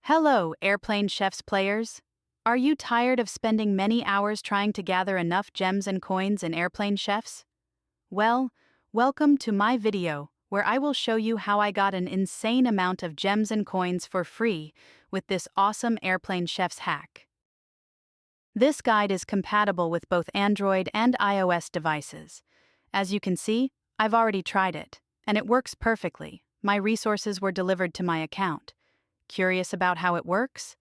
Hello, Airplane Chefs players. Are you tired of spending many hours trying to gather enough gems and coins in Airplane Chefs? Well, welcome to my video, where I will show you how I got an insane amount of gems and coins for free with this awesome Airplane Chefs hack. This guide is compatible with both Android and iOS devices. As you can see, I've already tried it, and it works perfectly. My resources were delivered to my account. Curious about how it works?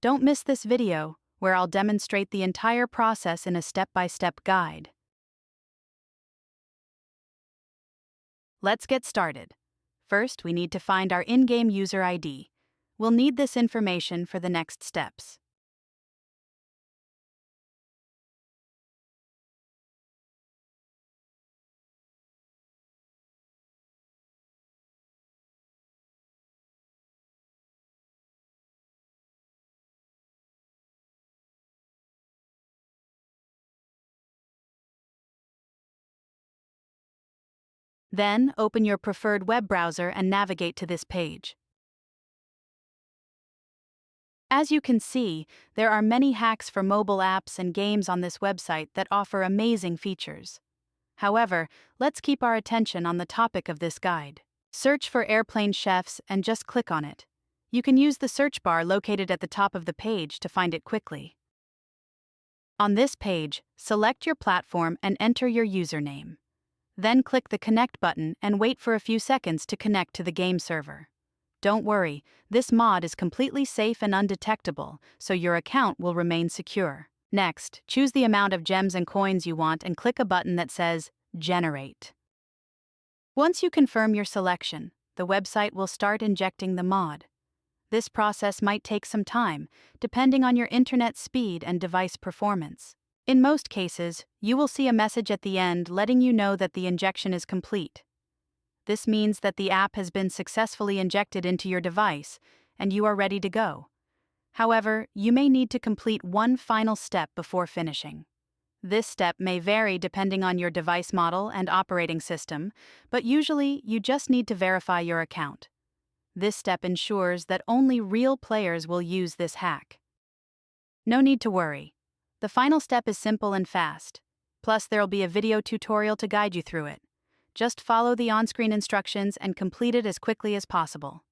Don't miss this video, where I'll demonstrate the entire process in a step-by-step guide. Let's get started. First, we need to find our in-game user ID. We'll need this information for the next steps. Then, open your preferred web browser and navigate to this page. As you can see, there are many hacks for mobile apps and games on this website that offer amazing features. However, let's keep our attention on the topic of this guide. Search for Airplane Chefs and just click on it. You can use the search bar located at the top of the page to find it quickly. On this page, select your platform and enter your username. Then click the Connect button and wait for a few seconds to connect to the game server. Don't worry, this mod is completely safe and undetectable, so your account will remain secure. Next, choose the amount of gems and coins you want and click a button that says Generate. Once you confirm your selection, the website will start injecting the mod. This process might take some time, depending on your internet speed and device performance. In most cases, you will see a message at the end letting you know that the injection is complete. This means that the app has been successfully injected into your device, and you are ready to go. However, you may need to complete one final step before finishing. This step may vary depending on your device model and operating system, but usually you just need to verify your account. This step ensures that only real players will use this hack. No need to worry. The final step is simple and fast. Plus, there'll be a video tutorial to guide you through it. Just follow the on-screen instructions and complete it as quickly as possible.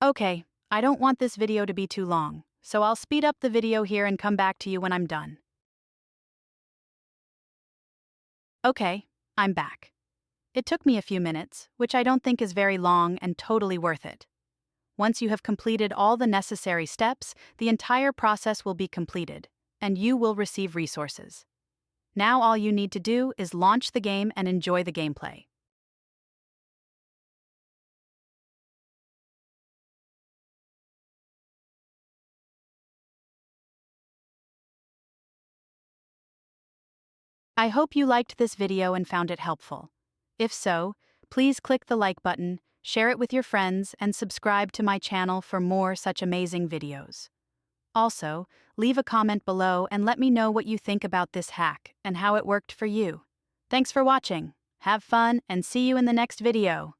Okay, I don't want this video to be too long, so I'll speed up the video here and come back to you when I'm done. Okay, I'm back. It took me a few minutes, which I don't think is very long and totally worth it. Once you have completed all the necessary steps, the entire process will be completed, and you will receive resources. Now all you need to do is launch the game and enjoy the gameplay. I hope you liked this video and found it helpful. If so, please click the like button, share it with your friends, and subscribe to my channel for more such amazing videos. Also, leave a comment below and let me know what you think about this hack and how it worked for you. Thanks for watching. Have fun and see you in the next video.